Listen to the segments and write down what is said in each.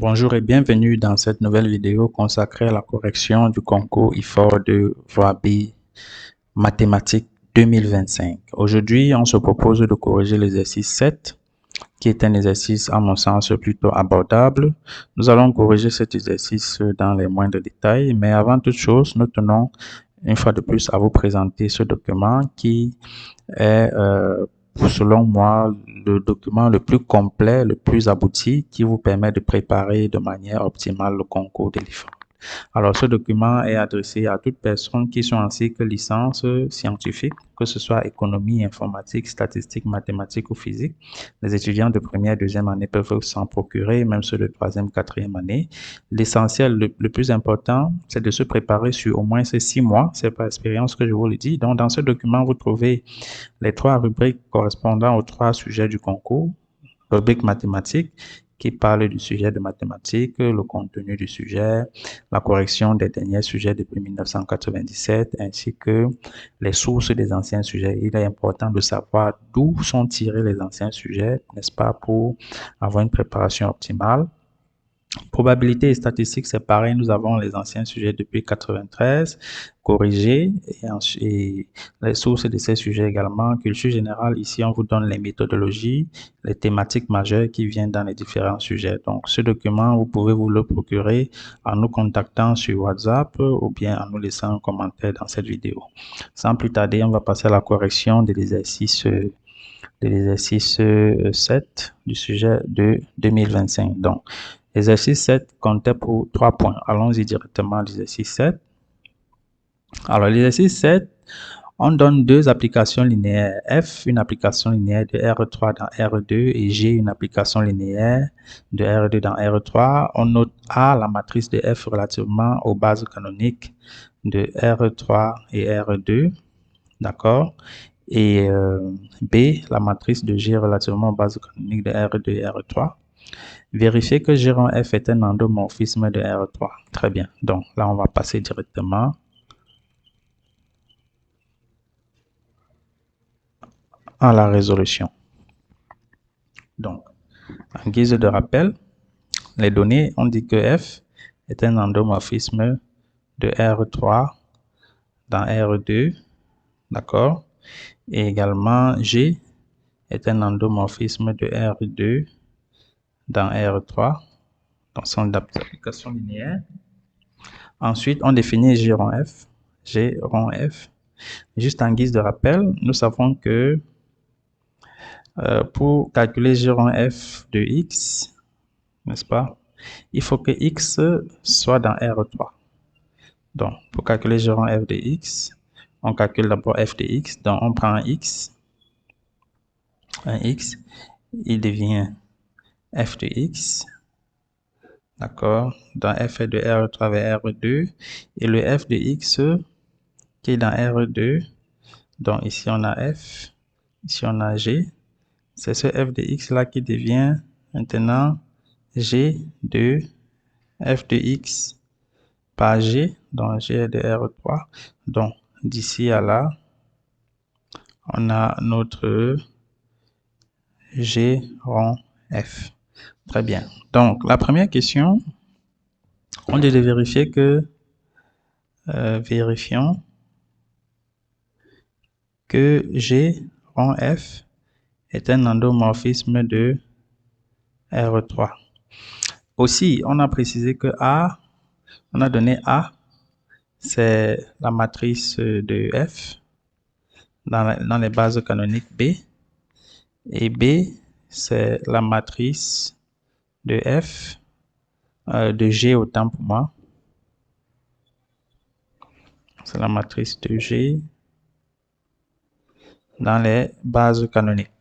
Bonjour et bienvenue dans cette nouvelle vidéo consacrée à la correction du concours IFOR de voie B mathématiques 2025. Aujourd'hui, on se propose de corriger l'exercice 7, qui est un exercice à mon sens plutôt abordable. Nous allons corriger cet exercice dans les moindres détails, mais avant toute chose, nous tenons une fois de plus à vous présenter ce document qui est selon moi, le document le plus complet, le plus abouti, qui vous permet de préparer de manière optimale le concours de l'IFOR. Alors, ce document est adressé à toutes personnes qui sont en cycle licence scientifique, que ce soit économie, informatique, statistique, mathématiques ou physique. Les étudiants de première et deuxième année peuvent s'en procurer, même ceux de troisième, quatrième année. L'essentiel, le plus important, c'est de se préparer sur au moins ces 6 mois. C'est par expérience que je vous le dis. Donc, dans ce document, vous trouvez les 3 rubriques correspondant aux 3 sujets du concours. Rubrique mathématiques, qui parle du sujet de mathématiques, le contenu du sujet, la correction des derniers sujets depuis 1997, ainsi que les sources des anciens sujets. Il est important de savoir d'où sont tirés les anciens sujets, n'est-ce pas, pour avoir une préparation optimale. Probabilité et statistique, c'est pareil, nous avons les anciens sujets depuis 93, corrigés, et les sources de ces sujets également. Culture générale, ici, on vous donne les méthodologies, les thématiques majeures qui viennent dans les différents sujets. Donc, ce document, vous pouvez vous le procurer en nous contactant sur WhatsApp ou bien en nous laissant un commentaire dans cette vidéo. Sans plus tarder, on va passer à la correction de l'exercice 7 du sujet de 2025. Donc, l'exercice 7 comptait pour 3 points. Allons-y directement à l'exercice 7. Alors, l'exercice 7, on donne 2 applications linéaires. F, une application linéaire de R3 dans R2 et G, une application linéaire de R2 dans R3. On note A, la matrice de F relativement aux bases canoniques de R3 et R2. D'accord? Et B, la matrice de G relativement aux bases canoniques de R2 et R3. Vérifiez que G rond F est un endomorphisme de R3. Très bien. Donc là, on va passer directement à la résolution. Donc, en guise de rappel, les données, on dit que F est un endomorphisme de R3 dans R2. D'accord? Et également, G est un endomorphisme de R2 dans R3. Donc, ce sont des applications linéaires. Ensuite, on définit G rond F. G rond F. Juste en guise de rappel, nous savons que pour calculer G rond F de X, n'est-ce pas, il faut que X soit dans R3. Donc, pour calculer G rond F de X, on calcule d'abord F de X. Donc, on prend un X, il devient F de X. D'accord, dans F est de R3 vers R2, et le F de X qui est dans R2, donc ici on a F, ici on a G, c'est ce F de X là qui devient maintenant G de F de X par G, donc G est de R3, donc d'ici à là, on a notre G rond F. Très bien, donc la première question, on dit de vérifier que vérifions que G rond F est un endomorphisme de R3. Aussi, on a précisé que A, on a donné A, c'est la matrice de F dans les bases canoniques B, et B, c'est la matrice de F, de G autant pour moi. C'est la matrice de G dans les bases canoniques.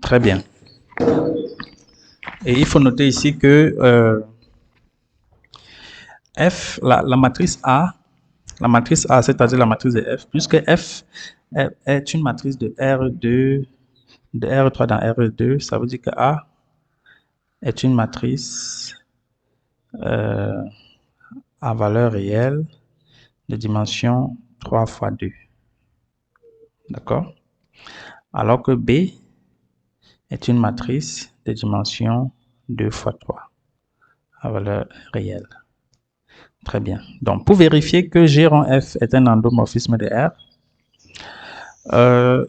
Très bien. Et il faut noter ici que F, la matrice A, c'est-à-dire la matrice de F, puisque F est une matrice de R2, de R3 dans R2, ça veut dire que A est une matrice à valeur réelle de dimension 3 fois 2. D'accord? Alors que B est une matrice de dimension 2 fois 3 à valeur réelle. Très bien. Donc, pour vérifier que G rond F est un endomorphisme de R,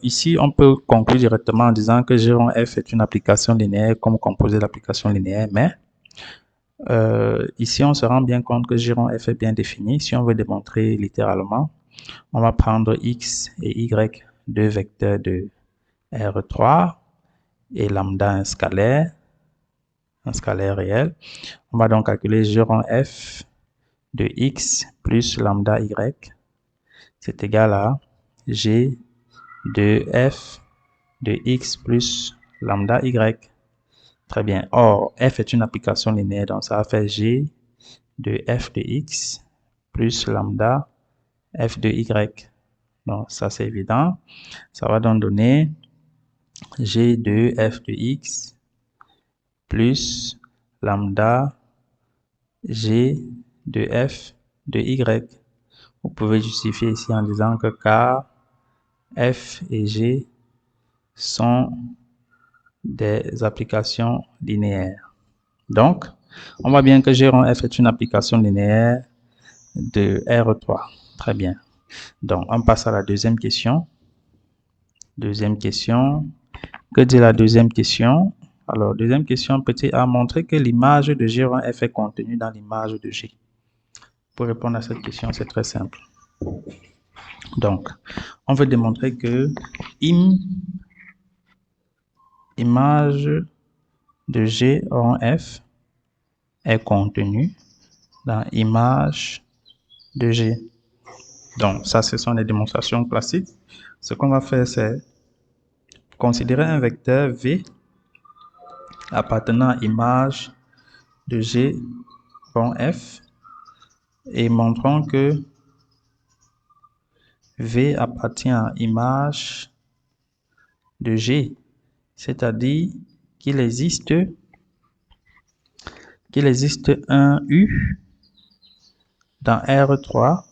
ici, on peut conclure directement en disant que G rond F est une application linéaire comme composé d'application linéaire, mais ici, on se rend bien compte que G rond F est bien défini. Si on veut démontrer littéralement, on va prendre X et Y, deux vecteurs de R3, et lambda, un scalaire réel. On va donc calculer G rond F de X plus lambda Y, c'est égal à G de F de X plus lambda Y. Très bien. Or, F est une application linéaire, donc ça va faire G de F de X plus lambda F de Y. Donc, ça c'est évident. Ça va donc donner G de F de X plus lambda G de F de Y. Vous pouvez justifier ici en disant que K, F et G sont des applications linéaires. Donc, on voit bien que G rond F est une application linéaire de R3. Très bien. Donc, on passe à la deuxième question. Deuxième question. Que dit la deuxième question? Alors, deuxième question, petit A, montrer que l'image de G rond F est contenue dans l'image de G. Pour répondre à cette question, c'est très simple. Donc, on veut démontrer que image de G rond F est contenue dans image de G. Donc, ça, ce sont les démonstrations classiques. Ce qu'on va faire, c'est considérer un vecteur V appartenant à image de G rond F et montrons que V appartient à image de G, c'est-à-dire qu'il existe un U dans R3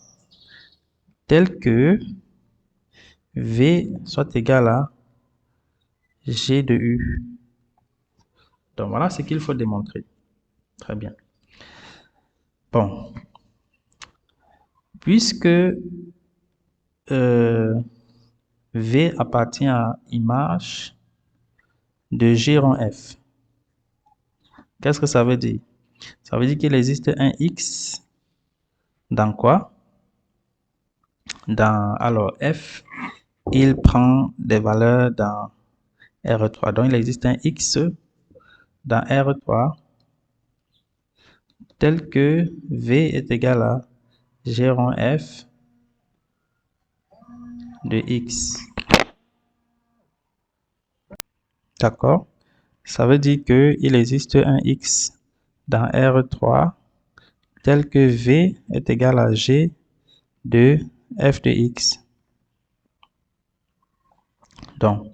tel que V soit égal à G de U. Donc voilà ce qu'il faut démontrer. Très bien. Bon. Puisque V appartient à image de G rond F, qu'est-ce que ça veut dire? Ça veut dire qu'il existe un X dans quoi? Alors, F, il prend des valeurs dans R3. Donc, il existe un X dans R3 tel que V est égal à G rond F de X. D'accord? Ça veut dire qu'il existe un X dans R3 tel que V est égal à G de F de X. Donc,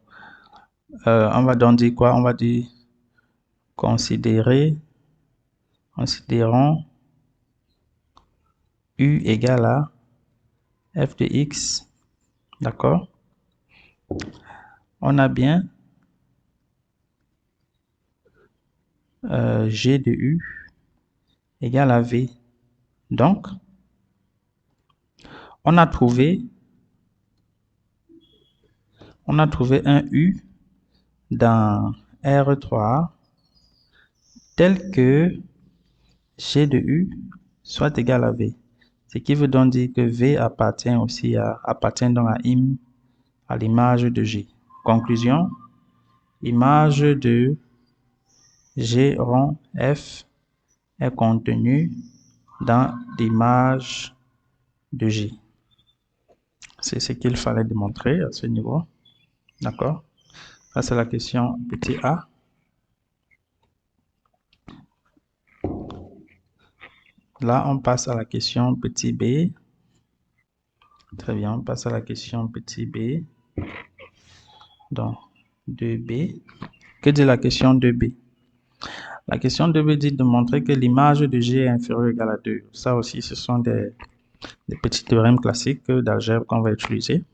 on va donc dire quoi? On va dire considérons U égale à F de X. D'accord? On a bien G de U égale à V. Donc, on a trouvé un U dans R3 tel que G de U soit égal à V. Ce qui veut donc dire que V appartient donc à l'image de G. Conclusion, image de G rond F est contenue dans l'image de G. C'est ce qu'il fallait démontrer à ce niveau. D'accord? Ça, c'est la question petit a. Là, on passe à la question petit b. Très bien, on passe à la question petit b. Donc, 2b. Que dit la question 2b? La question 2 veut dire de montrer que l'image de G est inférieure ou égale à 2. Ça aussi, ce sont des petits théorèmes classiques d'algèbre qu'on va utiliser.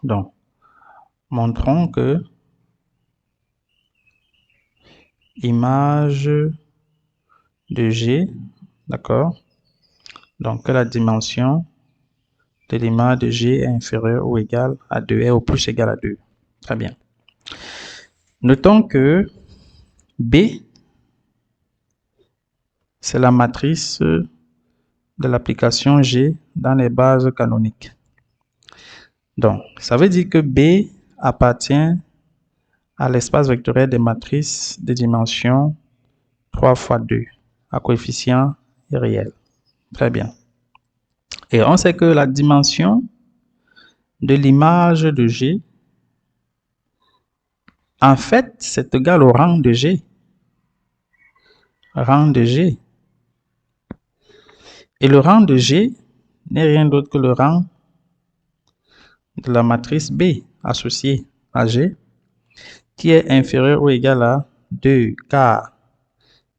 Donc, montrons que image de G, d'accord? Donc, que la dimension de l'image de G est inférieure ou égale à 2, est au plus égal à 2. Très bien. Notons que B, c'est la matrice de l'application G dans les bases canoniques. Donc, ça veut dire que B appartient à l'espace vectoriel des matrices de dimension 3 fois 2, à coefficient irréel. Très bien. Et on sait que la dimension de l'image de G, en fait, c'est égal au rang de G. Rang de G. Et le rang de G n'est rien d'autre que le rang de la matrice B associée à G, qui est inférieur ou égal à 2, car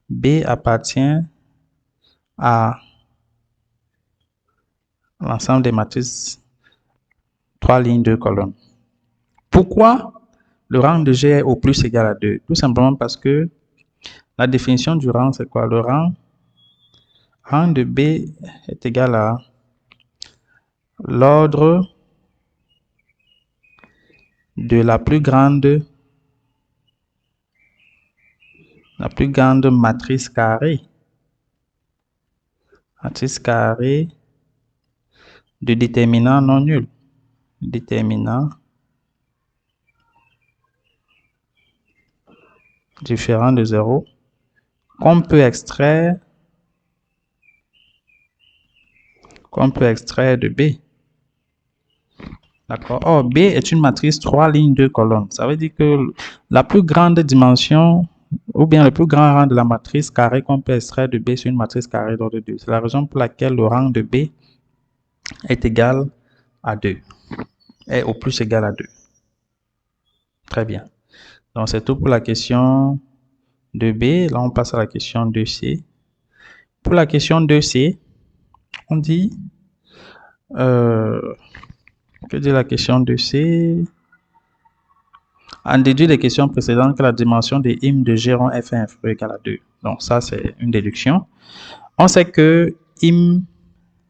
B appartient à l'ensemble des matrices 3 lignes, 2 colonnes. Pourquoi le rang de G est au plus égal à 2? Tout simplement parce que la définition du rang, c'est quoi? Le rang de B est égal à l'ordre de la plus grande matrice carrée. Matrice carrée de déterminant non nul. Déterminant différent de 0 qu'on peut extraire de B. D'accord. Or, B est une matrice 3 lignes, 2 colonnes. Ça veut dire que la plus grande dimension ou bien le plus grand rang de la matrice carrée qu'on peut extraire de B sur une matrice carrée d'ordre 2. C'est la raison pour laquelle le rang de B est égal à 2. Est au plus égal à 2. Très bien. Donc, c'est tout pour la question de B. Là, on passe à la question 2C. Pour la question 2C, on dit... que dit la question 2C? On déduit des questions précédentes que la dimension des im de G rond F est inférieure ou égale à 2. Donc, ça, c'est une déduction. On sait que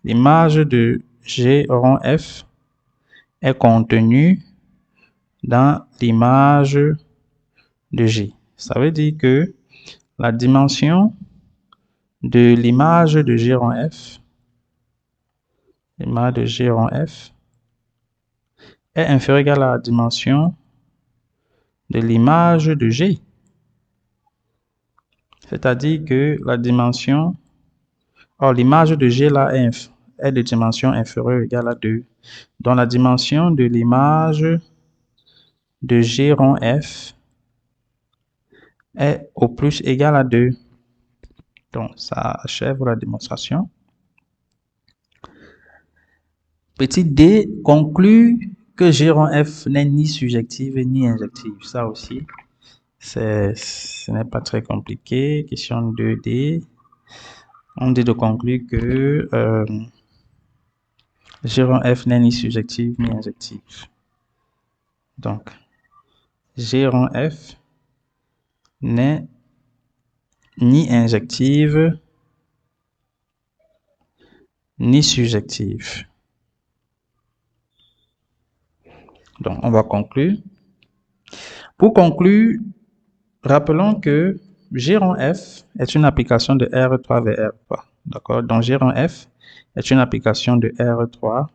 l'image de G rond F est contenue dans l'image de G. Ça veut dire que la dimension de l'image de G rond F, l'image de G rond F, est inférieure ou égale à la dimension de l'image de G. C'est-à-dire que la dimension, l'image de G là est de dimension inférieure ou égale à 2. Donc la dimension de l'image de G rond F est au plus égal à 2. Donc ça achève la démonstration. Petit d conclut que G rond F n'est ni surjective ni injective. Ça aussi, ce n'est pas très compliqué. Question 2D. On dit de conclure que G rond F n'est ni surjective ni injective. Donc, G rond F n'est ni injective ni surjective. Donc, on va conclure. Pour conclure, rappelons que G rond F est une application de R3 vers R3. D'accord? Donc, G rond F est une application de R3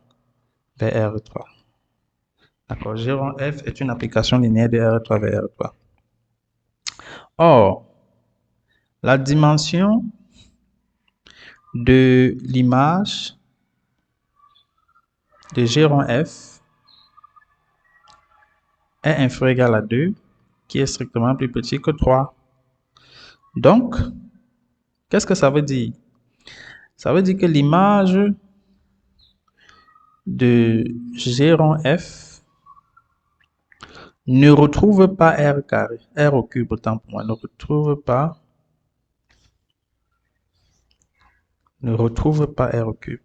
vers R3. D'accord? G rond F est une application linéaire de R3 vers R3. Or, la dimension de l'image de G rond F est inférieur ou égal à 2, qui est strictement plus petit que 3. Donc, qu'est-ce que ça veut dire? Ça veut dire que l'image de G rond F Ne retrouve pas R carré, R au cube, autant pour moi. Ne retrouve pas R au cube.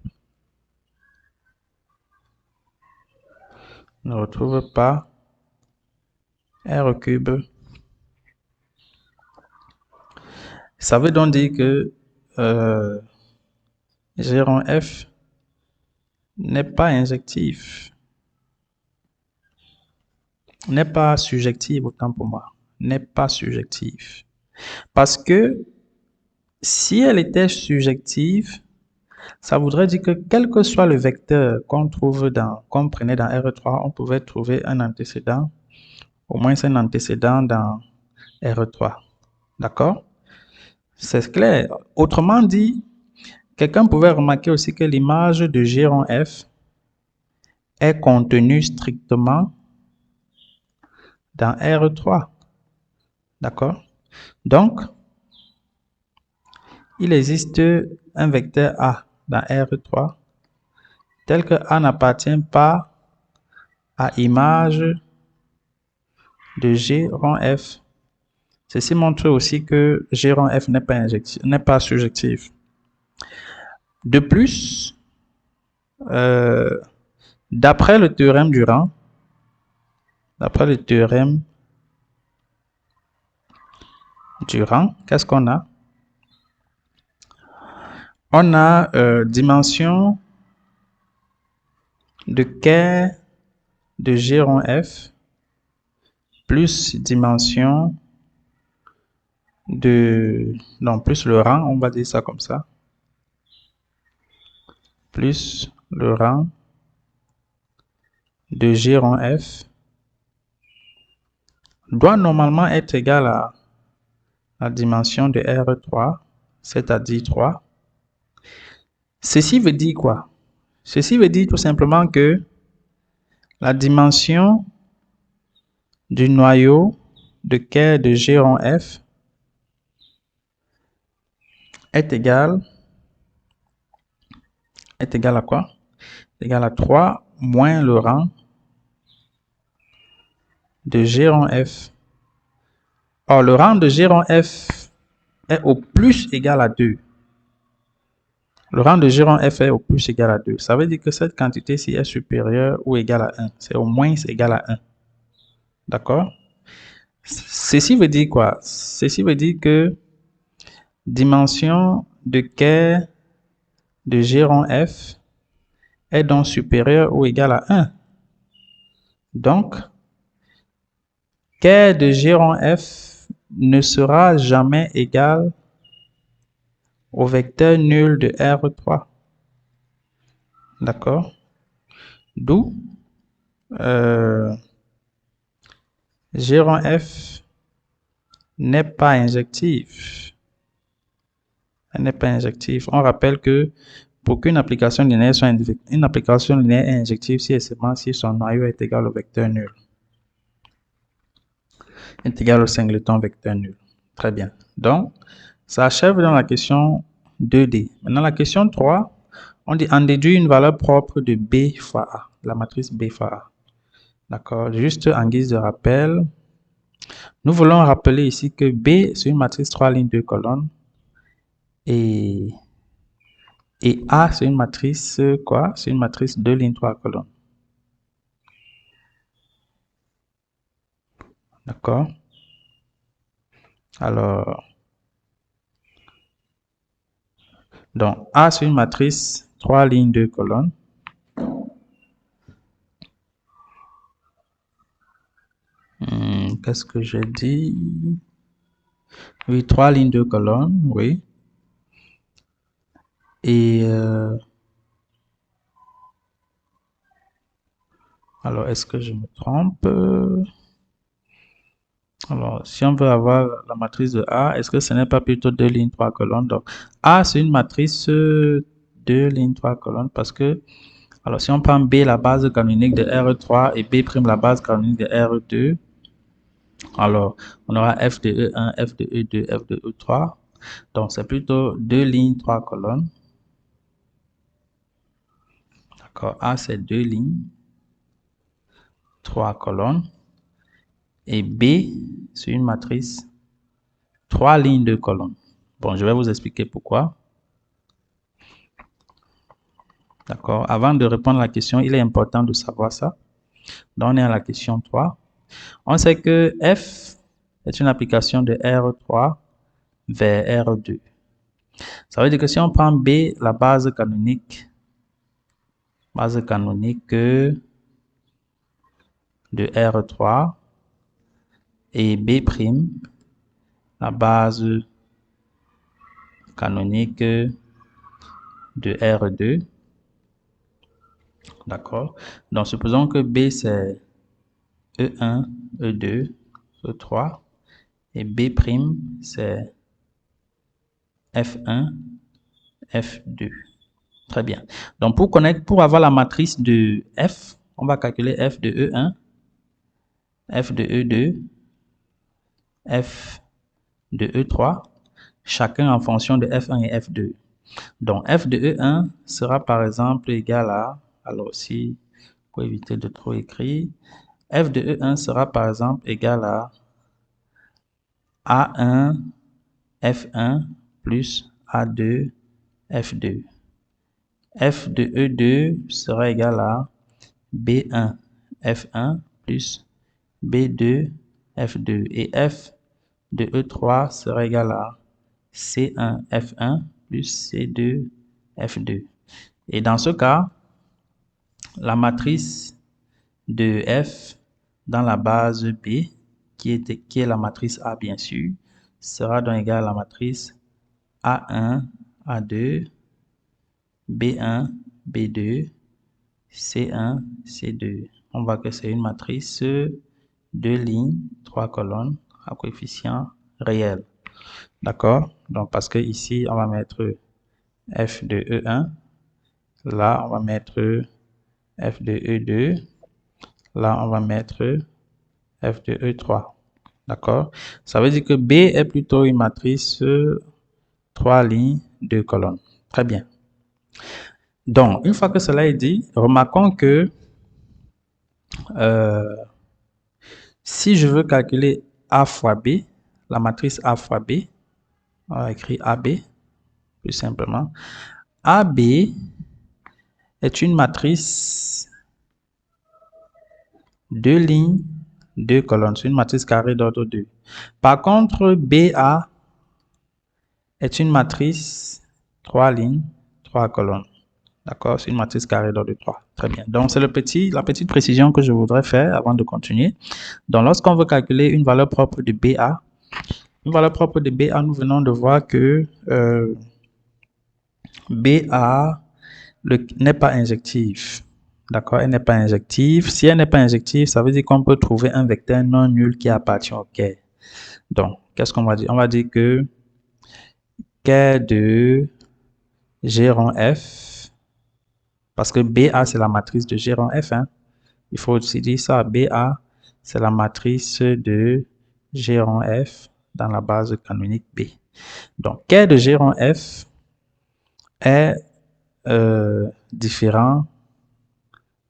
Ne retrouve pas R au cube. Ça veut donc dire que G rond F n'est pas injectif. N'est pas surjectif, autant pour moi. N'est pas surjectif. Parce que si elle était surjective, ça voudrait dire que quel que soit le vecteur qu'on prenait dans R3, on pouvait trouver un antécédent, au moins un antécédent dans R3. D'accord? C'est clair. Autrement dit, quelqu'un pouvait remarquer aussi que l'image de G rond F est contenue strictement dans R3. D'accord? Donc, il existe un vecteur A dans R3 tel que A n'appartient pas à image de G rond F. Ceci montre aussi que G rond F n'est pas surjectif. De plus, d'après le théorème du rang, qu'est-ce qu'on a? On a dimension de K de G rond F plus dimension de... Non, plus le rang, on va dire ça comme ça. Plus le rang de G rond F doit normalement être égal à la dimension de R3, c'est-à-dire 3. Ceci veut dire quoi? Ceci veut dire tout simplement que la dimension du noyau de K de G rond F est égale à quoi? Est égale à 3 moins le rang de G rond F. Or, le rang de G rond F est au plus égal à 2. Le rang de G rond F est au plus égal à 2. Ça veut dire que cette quantité-ci est supérieure ou égale à 1. C'est au moins égal à 1. D'accord? Ceci veut dire quoi? Ceci veut dire que dimension de K de G rond F est donc supérieure ou égale à 1. Donc, K de G rond F ne sera jamais égal au vecteur nul de R3. D'accord? D'où G rond F n'est pas injectif. Elle n'est pas injective. On rappelle que pour qu'une application linéaire soit une application linéaire est injective si et seulement si son noyau est égal au vecteur nul. Est égal au singleton vecteur nul. Très bien. Donc, ça achève dans la question 2D. Maintenant, la question 3, on dit en déduit une valeur propre de B fois A, la matrice B fois A. D'accord. Juste en guise de rappel, nous voulons rappeler ici que B, c'est une matrice 3 lignes 2 colonnes. Et A, c'est une matrice quoi? C'est une matrice 2 lignes 3 colonnes. D'accord? Alors, donc A, c'est une matrice 3 lignes 2 colonnes. Qu'est-ce que j'ai dit? Oui, 3 lignes 2 colonnes, oui. Et alors, est-ce que je me trompe? Alors, si on veut avoir la matrice de A, est-ce que ce n'est pas plutôt 2 lignes 3 colonnes? Donc, A, c'est une matrice 2 lignes 3 colonnes parce que, alors, si on prend B, la base canonique de R3 et B', la base canonique de R2, alors, on aura F de E1, F de E2, F de E3. Donc, c'est plutôt 2 lignes, 3 colonnes. D'accord. A, c'est 2 lignes, 3 colonnes. et B, c'est une matrice 3 lignes, 2 colonnes. Bon, je vais vous expliquer pourquoi. D'accord. Avant de répondre à la question, il est important de savoir ça. Donc, on est à la question 3. On sait que F est une application de R3 vers R2. Ça veut dire que si on prend B, la base canonique de R3 et B', la base canonique de R2. D'accord. Donc, supposons que B, c'est E1, E2, E3 et B', c'est F1, F2. Très bien. Donc, pour avoir la matrice de F, on va calculer F de E1, F de E2, F de E3, chacun en fonction de F1 et F2. Donc, F de E1 sera par exemple égal à, alors aussi, pour éviter de trop écrire, F de E1 sera par exemple égal à A1, F1 plus A2, F2. F de E2 sera égal à B1, F1 plus B2, F2. Et F de E3 sera égal à C1, F1 plus C2, F2. Et dans ce cas, la matrice de F dans la base B, qui est la matrice A bien sûr, sera donc égale à la matrice A1, A2, B1, B2, C1, C2. On voit que c'est une matrice 2 lignes, 3 colonnes à coefficient réel. D'accord? Donc, parce que ici, on va mettre F de E1. Là, on va mettre F de E2. Là, on va mettre F de E3. D'accord? Ça veut dire que B est plutôt une matrice 3 lignes, 2 colonnes. Très bien. Donc, une fois que cela est dit, remarquons que si je veux calculer A fois B, la matrice A fois B, on va écrire AB, plus simplement. AB est une matrice 2 lignes, 2 colonnes. C'est une matrice carrée d'ordre 2. Par contre, BA est une matrice 3 lignes, 3 colonnes. D'accord? C'est une matrice carrée d'ordre 3. Très bien. Donc, c'est la petite précision que je voudrais faire avant de continuer. Donc, lorsqu'on veut calculer une valeur propre de BA, nous venons de voir que BA n'est pas injective. D'accord? Elle n'est pas injective. Si elle n'est pas injective, ça veut dire qu'on peut trouver un vecteur non nul qui appartient au Ker. Donc, qu'est-ce qu'on va dire? On va dire que Ker de G rond F, parce que BA, c'est la matrice de G rond F. Hein? Il faut aussi dire ça. BA, c'est la matrice de G rond F dans la base canonique B. Donc, Ker de G rond F est différent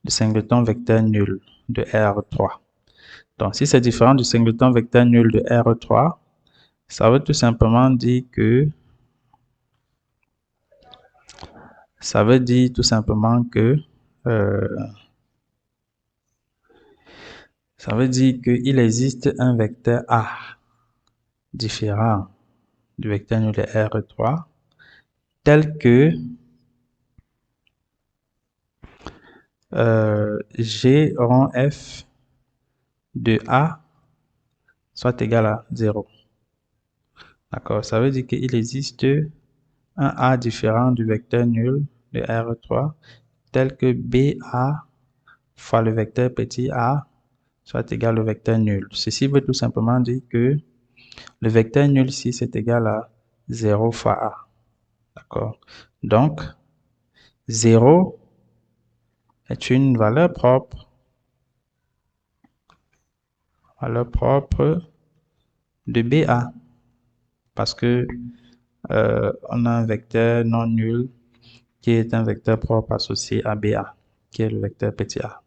du singleton vecteur nul de R3. Donc, si c'est différent du singleton vecteur nul de R3, ça veut tout simplement dire que qu'il existe un vecteur A différent du vecteur nul de R3 tel que G rond F de A soit égal à 0. D'accord? Ça veut dire qu'il existe un A différent du vecteur nul de R3 tel que BA fois le vecteur petit a soit égal au vecteur nul. Ceci veut tout simplement dire que le vecteur nul ici c'est égal à 0 fois a. D'accord? Donc, 0 est une valeur propre de BA parce que on a un vecteur non nul qui est un vecteur propre associé à BA, qui est le vecteur petit a.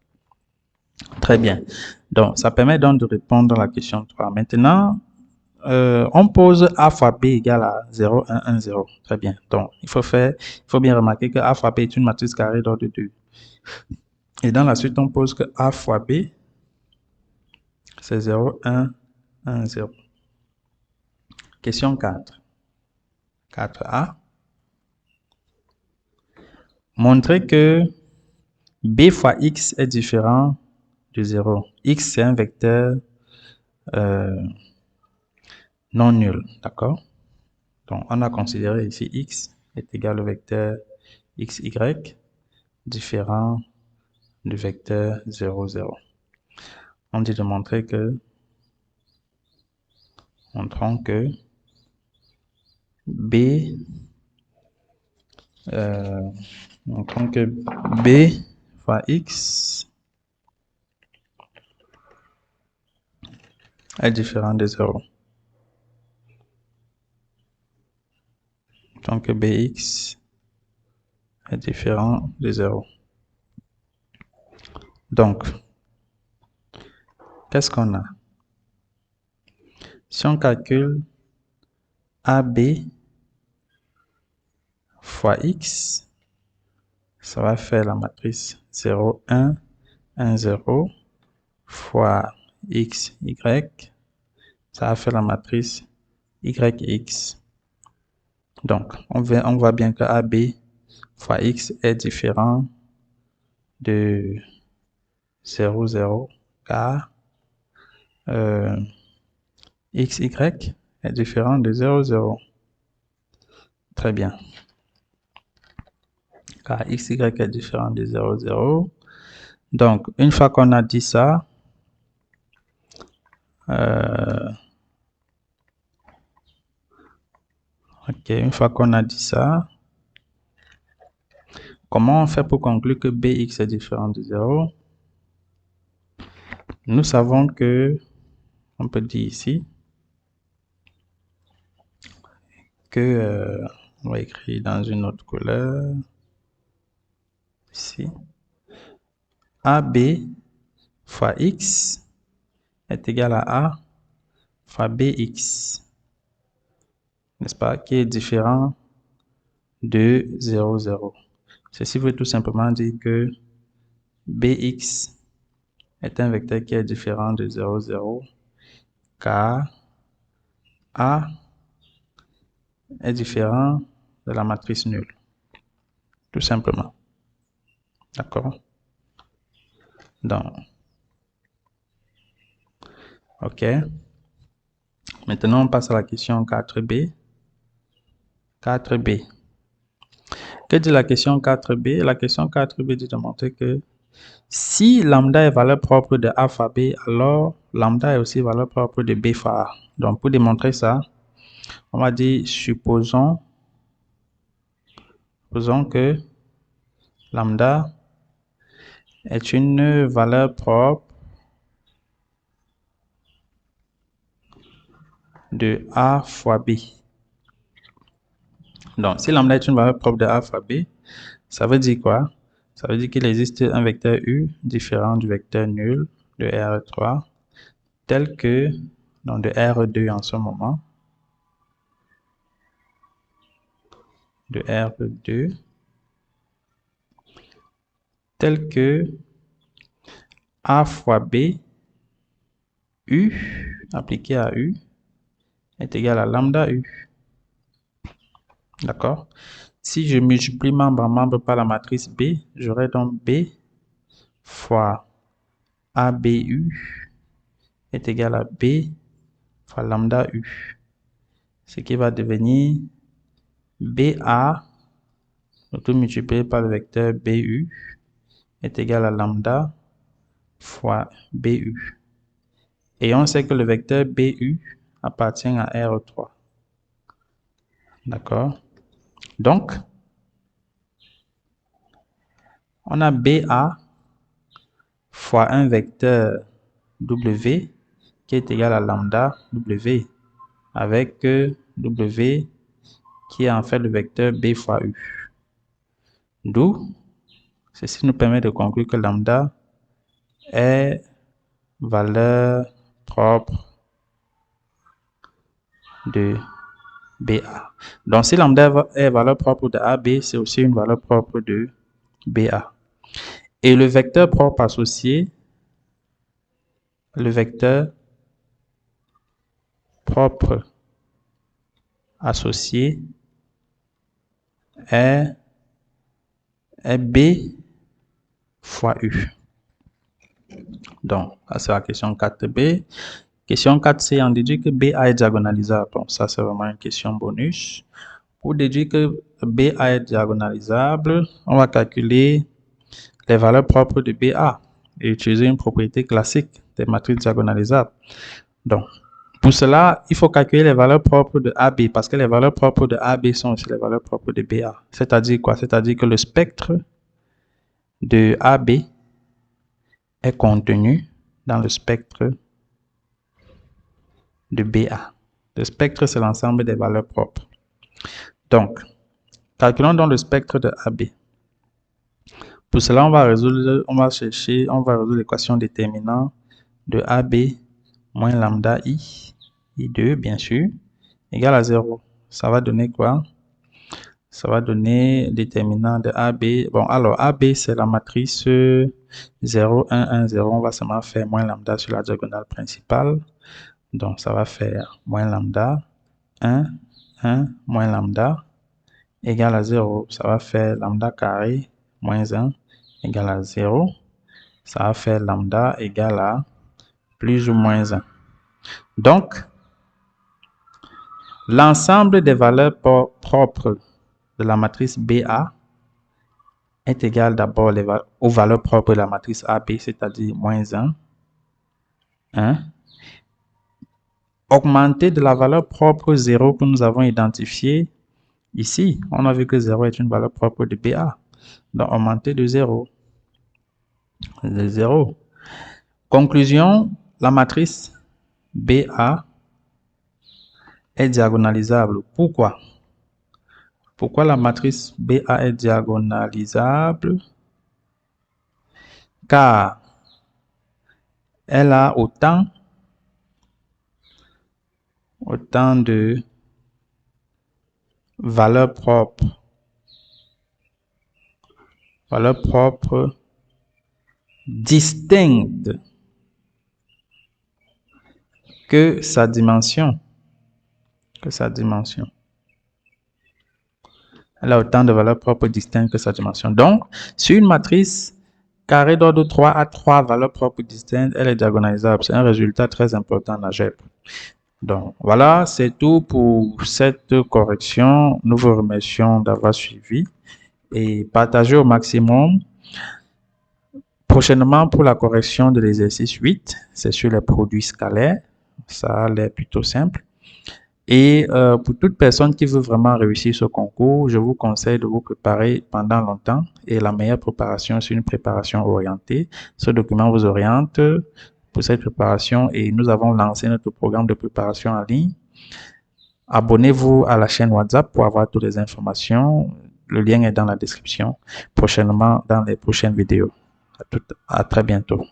Très bien. Donc, ça permet donc de répondre à la question 3. Maintenant, on pose a fois b égale à 0, 1, 1, 0. Très bien. Donc, il faut bien remarquer que a fois b est une matrice carrée d'ordre 2. Et dans la suite, on pose que a fois b, c'est 0, 1, 1, 0. Question 4. 4a. Montrer que b fois x est différent de 0. X, c'est un vecteur non nul. D'accord? Donc, on a considéré ici x est égal au vecteur xy différent du vecteur 0, 0. On dit de montrer que, montrons que b, montrons que b fois x est différent de 0. Donc bx est différent de 0. Donc, qu'est-ce qu'on a? Si on calcule AB fois X, ça va faire la matrice 0, 1, 1, 0 fois X, Y. Ça va faire la matrice YX. Donc, on voit bien que AB fois X est différent de 0, 0, car XY est différent de 0, 0. Très bien. Car XY est différent de 0, 0. Donc, une fois qu'on a dit ça, une fois qu'on a dit ça, comment on fait pour conclure que Bx est différent de 0? Nous savons que, on peut dire ici, que, on va écrire dans une autre couleur, ici, AB fois X est égal à A fois Bx, n'est-ce pas, qui est différent de 0, 0. Ceci veut tout simplement dire que Bx est un vecteur qui est différent de 0, 0, car A est différent de la matrice nulle, tout simplement. D'accord? Donc, OK. Maintenant, on passe à la question 4b. 4b. Que dit la question 4b? La question 4b dit de montrer que si lambda est valeur propre de a fois b, alors lambda est aussi valeur propre de b fois a. Donc, pour démontrer ça, on va dire, supposons que lambda est une valeur propre de a fois b. Donc, si lambda est une valeur propre de a fois b, ça veut dire quoi? Ça veut dire qu'il existe un vecteur u différent du vecteur nul de R3, tel que, donc de R2 en ce moment, de R2, tel que a fois b, u, appliqué à u, est égal à lambda u. D'accord? Si je multiplie membre en membre par la matrice B, j'aurai donc B fois ABU est égal à B fois lambda U. Ce qui va devenir BA, tout multiplié par le vecteur BU, est égal à lambda fois BU. Et on sait que le vecteur BU appartient à R3. D'accord? Donc, on a BA fois un vecteur W qui est égal à lambda W avec W qui est en fait le vecteur B fois U. D'où, ceci nous permet de conclure que lambda est valeur propre de BA. Donc, si lambda est valeur propre de AB, c'est aussi une valeur propre de BA. Et le vecteur propre associé, est B fois U. Donc, ça c'est la question 4B. Question 4C, on déduit que BA est diagonalisable. Donc, ça c'est vraiment une question bonus. Pour déduire que BA est diagonalisable, on va calculer les valeurs propres de BA et utiliser une propriété classique des matrices diagonalisables. Donc, pour cela, il faut calculer les valeurs propres de AB parce que les valeurs propres de AB sont aussi les valeurs propres de BA. C'est-à-dire quoi? C'est-à-dire que le spectre de AB est contenu dans le spectre de BA. Le spectre, c'est l'ensemble des valeurs propres. Donc, calculons donc le spectre de AB. Pour cela, on va résoudre l'équation déterminant de AB moins lambda I2, bien sûr, égale à 0. Ça va donner quoi? Ça va donner déterminant de AB. Bon, alors AB, c'est la matrice 0, 1, 1, 0. On va seulement faire moins lambda sur la diagonale principale. Donc, ça va faire moins lambda, 1, 1, moins lambda, égale à 0. Ça va faire lambda carré, moins 1, égale à 0. Ça va faire lambda égale à plus ou moins 1. Donc, l'ensemble des valeurs propres de la matrice BA est égal d'abord aux valeurs propres de la matrice AB, c'est-à-dire moins 1, 1, augmenté de la valeur propre 0 que nous avons identifiée ici. On a vu que 0 est une valeur propre de BA. Donc, augmenté de 0. De 0. Conclusion, la matrice BA est diagonalisable. Pourquoi? Pourquoi la matrice BA est diagonalisable? Car elle a autant de valeurs propres distinctes que sa dimension. Elle a autant de valeurs propres distinctes que sa dimension. Donc, sur une matrice carré d'ordre 3 a 3 valeurs propres distinctes, elle est diagonalisable. C'est un résultat très important en algèbre. Donc, voilà, c'est tout pour cette correction. Nous vous remercions d'avoir suivi et partagez au maximum. Prochainement, pour la correction de l'exercice 8, c'est sur les produits scalaires. Ça a l'air plutôt simple. Et pour toute personne qui veut vraiment réussir ce concours, je vous conseille de vous préparer pendant longtemps. Et la meilleure préparation, c'est une préparation orientée. Ce document vous oriente pour cette préparation et nous avons lancé notre programme de préparation en ligne. Abonnez-vous à la chaîne WhatsApp pour avoir toutes les informations. Le lien est dans la description. Prochainement, dans les prochaines vidéos. À très bientôt.